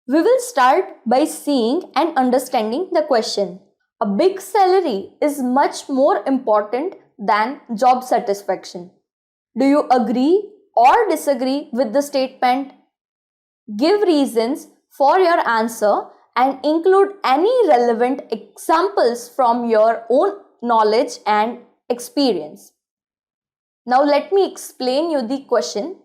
We will start by seeing and understanding the question. A big salary is much more important than job satisfaction. Do you agree or disagree with the statement? Give reasons for your answer and include any relevant examples from your own knowledge and experience. Now let me explain you the question.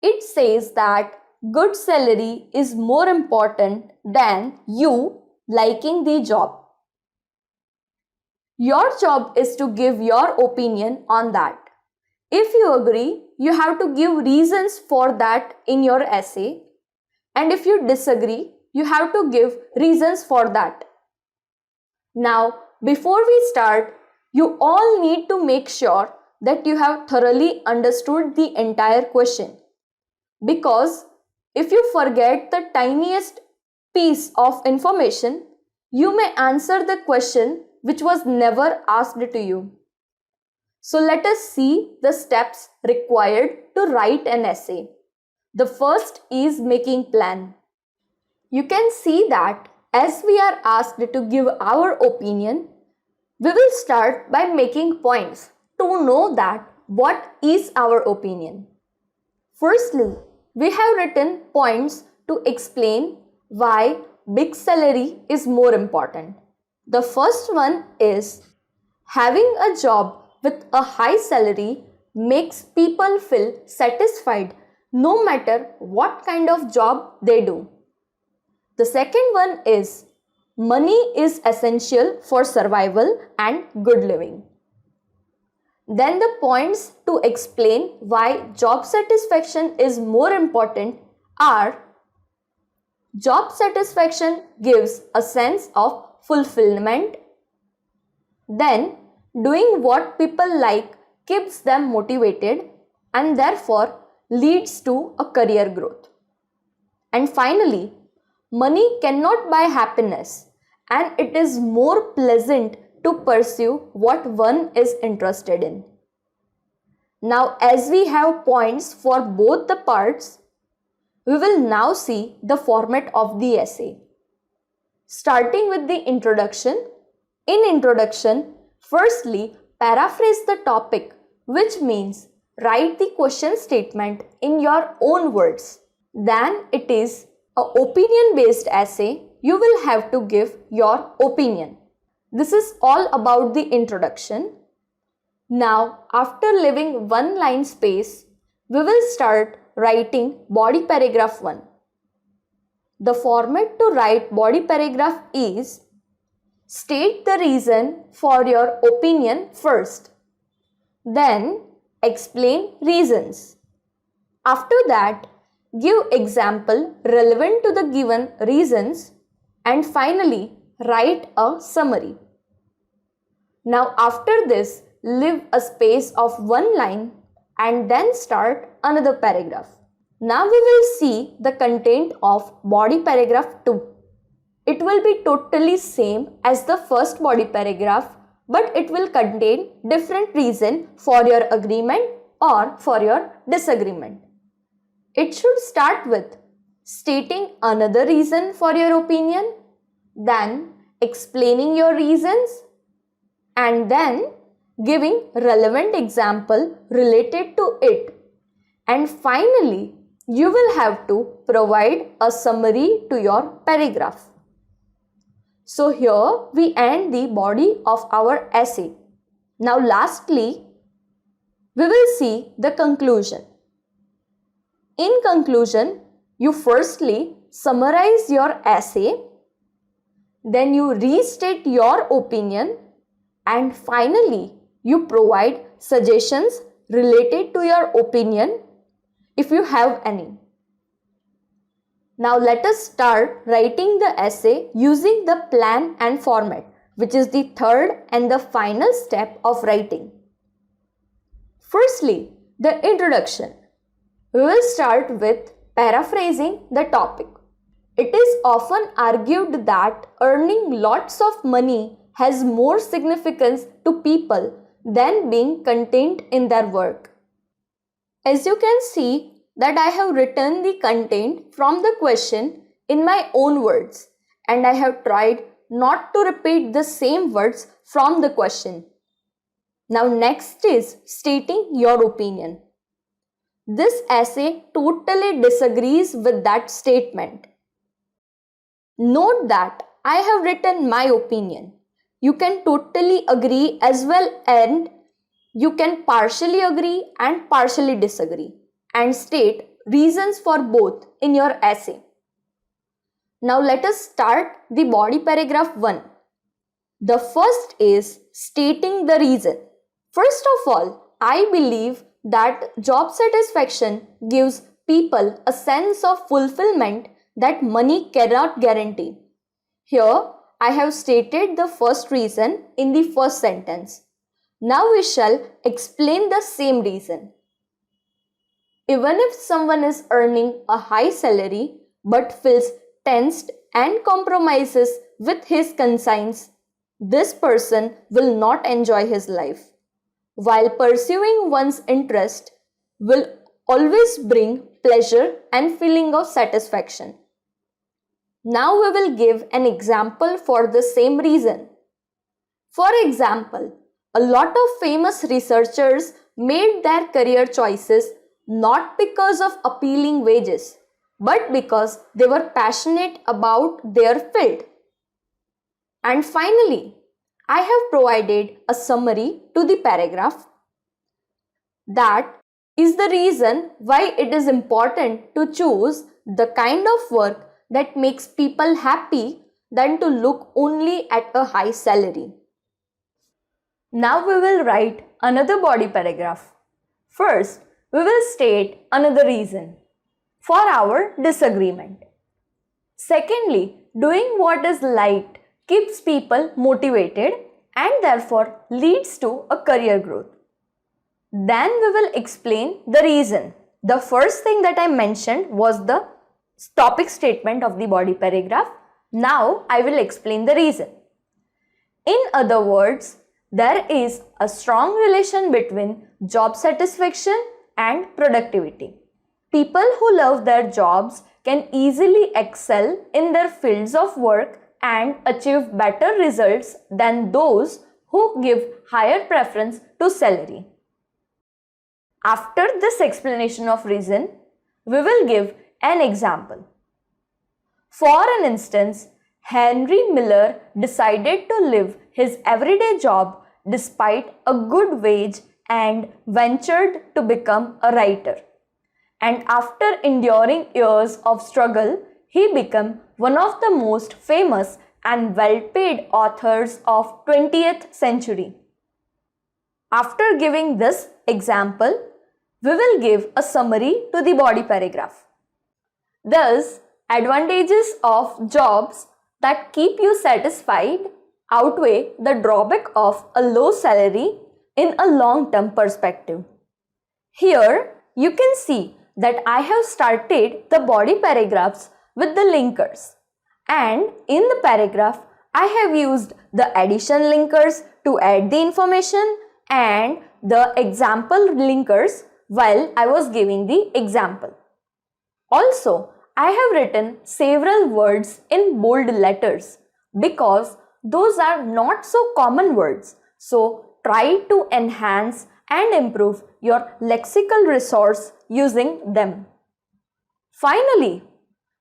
It says that good salary is more important than you liking the job. Your job is to give your opinion on that. If you agree, you have to give reasons for that in your essay. And if you disagree, you have to give reasons for that. Now, before we start, you all need to make sure that you have thoroughly understood the entire question. Because if you forget the tiniest piece of information, you may answer the question which was never asked to you. So let us see the steps required to write an essay. The first is making plan. You can see that as we are asked to give our opinion, we will start by making points to know that what is our opinion. Firstly, we have written points to explain why big salary is more important. The first one is having a job with a high salary makes people feel satisfied no matter what kind of job they do. The second one is money is essential for survival and good living. Then the points to explain why job satisfaction is more important are: job satisfaction gives a sense of fulfillment. Then, doing what people like keeps them motivated and therefore leads to a career growth. And finally, money cannot buy happiness, and it is more pleasant to pursue what one is interested in. Now, as we have points for both the parts, we will now see the format of the essay. Starting with the introduction. In introduction, firstly, paraphrase the topic, which means write the question statement in your own words. Then it is an opinion-based essay. You will have to give your opinion. This is all about the introduction. Now, after leaving one line space, we will start writing body paragraph 1. The format to write body paragraph is: state the reason for your opinion first. Then explain reasons. After that, give example relevant to the given reasons, and finally write a summary. Now after this, leave a space of one line and then start another paragraph. Now we will see the content of body paragraph 2. It will be totally same as the first body paragraph, but it will contain different reason for your agreement or for your disagreement. It should start with stating another reason for your opinion, then explaining your reasons, and then giving relevant example related to it. And finally, you will have to provide a summary to your paragraph. So here we end the body of our essay. Now lastly, we will see the conclusion. In conclusion, you firstly summarize your essay, then you restate your opinion, and finally you provide suggestions related to your opinion if you have any. Now let us start writing the essay using the plan and format, which is the third and the final step of writing. Firstly, the introduction. We will start with paraphrasing the topic. It is often argued that earning lots of money has more significance to people than being content in their work. As you can see that I have written the content from the question in my own words, and I have tried not to repeat the same words from the question. Now next is stating your opinion. This essay totally disagrees with that statement. Note that I have written my opinion. You can totally agree as well, and you can partially agree and partially disagree and state reasons for both in your essay. Now let us start the body paragraph 1. The first is stating the reason. First of all, I believe that job satisfaction gives people a sense of fulfillment that money cannot guarantee. Here, I have stated the first reason in the first sentence. Now we shall explain the same reason. Even if someone is earning a high salary but feels tensed and compromises with his conscience, this person will not enjoy his life. While pursuing one's interest will always bring pleasure and feeling of satisfaction. Now we will give an example for the same reason. For example, a lot of famous researchers made their career choices not because of appealing wages, but because they were passionate about their field. And finally, I have provided a summary to the paragraph. That is the reason why it is important to choose the kind of work that makes people happy than to look only at a high salary. Now we will write another body paragraph. First, we will state another reason for our disagreement. Secondly, doing what is liked keeps people motivated and therefore leads to a career growth. Then we will explain the reason. The first thing that I mentioned was the topic statement of the body paragraph. Now I will explain the reason. In other words, there is a strong relation between job satisfaction and productivity. People who love their jobs can easily excel in their fields of work and achieve better results than those who give higher preference to salary. After this explanation of reason, we will give an example. For an instance, Henry Miller decided to leave his everyday job despite a good wage and ventured to become a writer. And after enduring years of struggle, he became one of the most famous and well-paid authors of 20th century. After giving this example, we will give a summary to the body paragraph. Thus, advantages of jobs that keep you satisfied outweigh the drawback of a low salary in a long-term perspective. Here, you can see that I have started the body paragraphs with the linkers, and in the paragraph, I have used the addition linkers to add the information and the example linkers while I was giving the example. Also, I have written several words in bold letters because those are not so common words. So, try to enhance and improve your lexical resource using them. Finally,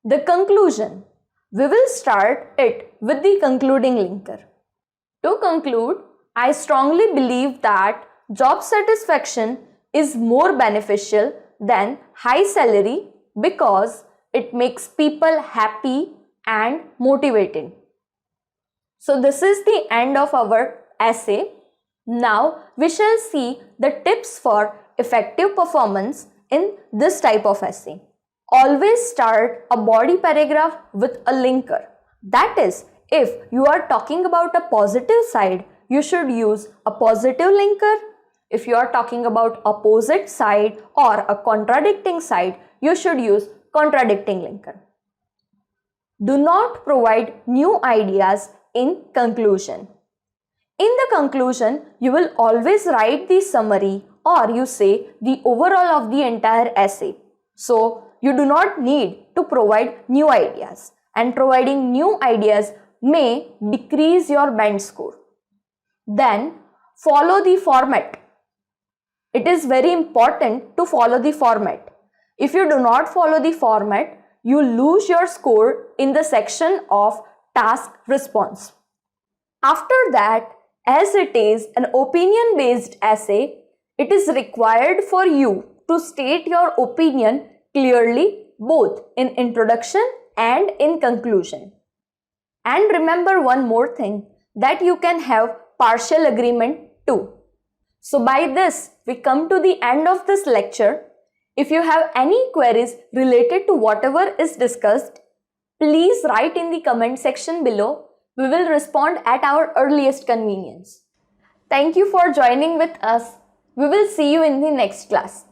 the conclusion. We will start it with the concluding linker. To conclude, I strongly believe that job satisfaction is more beneficial than high salary because it makes people happy and motivated. So this is the end of our essay. Now we shall see the tips for effective performance in this type of essay. Always start a body paragraph with a linker. That is, if you are talking about a positive side, you should use a positive linker. If you are talking about opposite side or a contradicting side, you should use contradicting linker. Do not provide new ideas in conclusion. In the conclusion, you will always write the summary or you say the overall of the entire essay. So, you do not need to provide new ideas, and providing new ideas may decrease your band score. Then follow the format. It is very important to follow the format. If you do not follow the format, you lose your score in the section of task response. After that, as it is an opinion-based essay, it is required for you to state your opinion clearly both in introduction and in conclusion. And remember one more thing, that you can have partial agreement too. So by this, we come to the end of this lecture. If you have any queries related to whatever is discussed, please write in the comment section below. We will respond at our earliest convenience. Thank you for joining with us. We will see you in the next class.